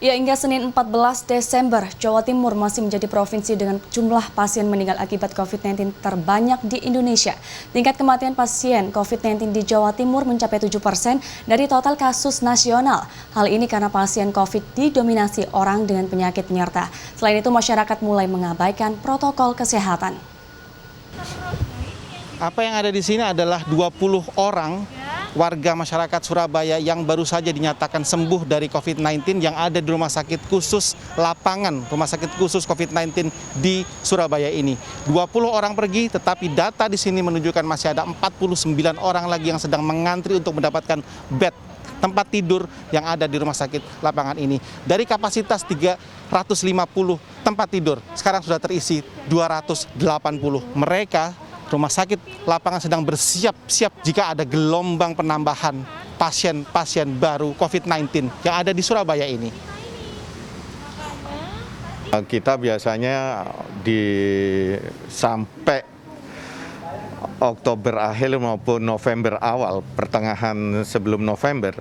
Ya, hingga Senin 14 Desember, Jawa Timur masih menjadi provinsi dengan jumlah pasien meninggal akibat COVID-19 terbanyak di Indonesia. Tingkat kematian pasien COVID-19 di Jawa Timur mencapai 7% dari total kasus nasional. Hal ini karena pasien COVID didominasi orang dengan penyakit penyerta. Selain itu, masyarakat mulai mengabaikan protokol kesehatan. Apa yang ada di sini adalah 20 orang warga masyarakat Surabaya yang baru saja dinyatakan sembuh dari COVID-19 yang ada di rumah sakit khusus lapangan, rumah sakit khusus COVID-19 di Surabaya ini. 20 orang pergi, tetapi data di sini menunjukkan masih ada 49 orang lagi yang sedang mengantri untuk mendapatkan bed, tempat tidur yang ada di rumah sakit lapangan ini. Dari kapasitas 350 tempat tidur, sekarang sudah terisi 280. Mereka rumah sakit lapangan sedang bersiap-siap jika ada gelombang penambahan pasien-pasien baru COVID-19 yang ada di Surabaya ini. Kita biasanya sampai Oktober akhir maupun November awal, pertengahan sebelum November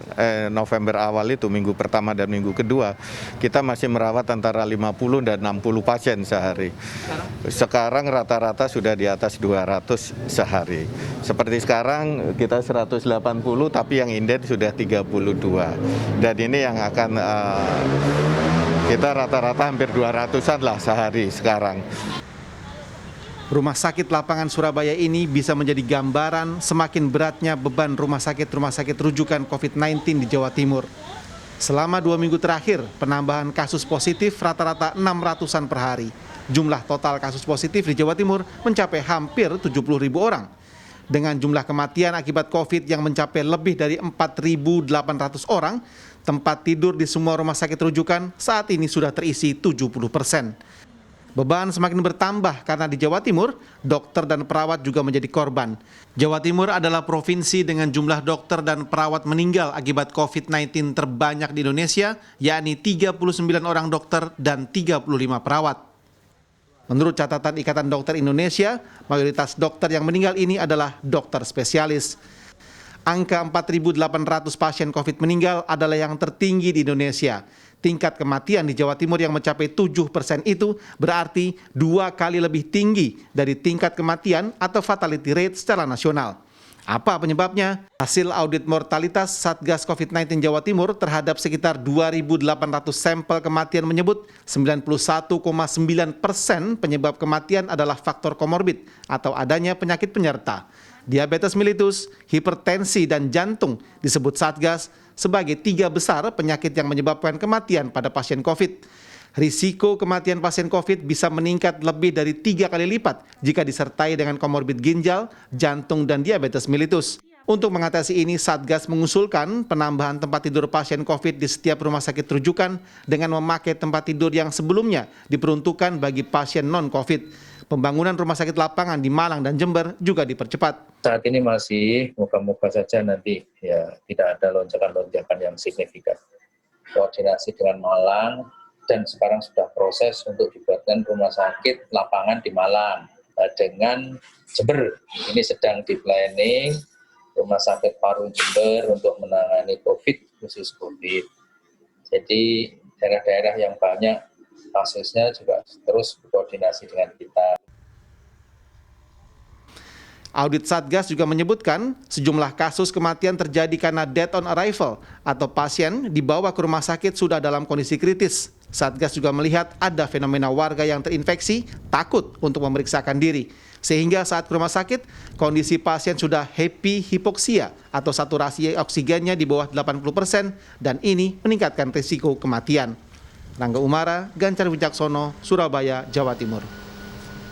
awal itu minggu pertama dan minggu kedua, kita masih merawat antara 50 dan 60 pasien sehari. Sekarang rata-rata sudah di atas 200 sehari. Seperti sekarang kita 180 tapi yang inden sudah 32. Dan ini yang akan kita rata-rata hampir 200-an lah sehari sekarang. Rumah sakit lapangan Surabaya ini bisa menjadi gambaran semakin beratnya beban rumah sakit rujukan COVID-19 di Jawa Timur. Selama 2 minggu terakhir, penambahan kasus positif rata-rata 600-an per hari. Jumlah total kasus positif di Jawa Timur mencapai hampir 70.000 orang. Dengan jumlah kematian akibat COVID yang mencapai lebih dari 4.800 orang, tempat tidur di semua rumah sakit rujukan saat ini sudah terisi 70%. Beban semakin bertambah karena di Jawa Timur, dokter dan perawat juga menjadi korban. Jawa Timur adalah provinsi dengan jumlah dokter dan perawat meninggal akibat COVID-19 terbanyak di Indonesia, yakni 39 orang dokter dan 35 perawat. Menurut catatan Ikatan Dokter Indonesia, mayoritas dokter yang meninggal ini adalah dokter spesialis. Angka 4.800 pasien COVID meninggal adalah yang tertinggi di Indonesia. Tingkat kematian di Jawa Timur yang mencapai 7% itu berarti 2 kali lebih tinggi dari tingkat kematian atau fatality rate secara nasional. Apa penyebabnya? Hasil audit mortalitas Satgas COVID-19 Jawa Timur terhadap sekitar 2.800 sampel kematian menyebut 91,9% penyebab kematian adalah faktor komorbid atau adanya penyakit penyerta. Diabetes mellitus, hipertensi, dan jantung disebut Satgas sebagai 3 besar penyakit yang menyebabkan kematian pada pasien COVID. Risiko kematian pasien COVID bisa meningkat lebih dari 3 kali lipat jika disertai dengan komorbid ginjal, jantung, dan diabetes mellitus. Untuk mengatasi ini, Satgas mengusulkan penambahan tempat tidur pasien COVID di setiap rumah sakit rujukan dengan memakai tempat tidur yang sebelumnya diperuntukkan bagi pasien non-COVID. Pembangunan rumah sakit lapangan di Malang dan Jember juga dipercepat. Saat ini masih moga-moga saja nanti ya tidak ada lonjakan-lonjakan yang signifikan. Koordinasi dengan Malang dan sekarang sudah proses untuk dibuatkan rumah sakit lapangan di Malang dengan Jember. Ini sedang di planning rumah sakit paru Jember untuk menangani COVID, khusus COVID. Jadi daerah-daerah yang banyak kasusnya juga terus berkoordinasi dengan kita. Audit Satgas juga menyebutkan sejumlah kasus kematian terjadi karena death on arrival atau pasien dibawa ke rumah sakit sudah dalam kondisi kritis. Satgas juga melihat ada fenomena warga yang terinfeksi takut untuk memeriksakan diri. Sehingga saat ke rumah sakit, kondisi pasien sudah hipoksia atau saturasi oksigennya di bawah 80% dan ini meningkatkan risiko kematian. Rangga Umara, Ganjar Wijaksono, Surabaya, Jawa Timur.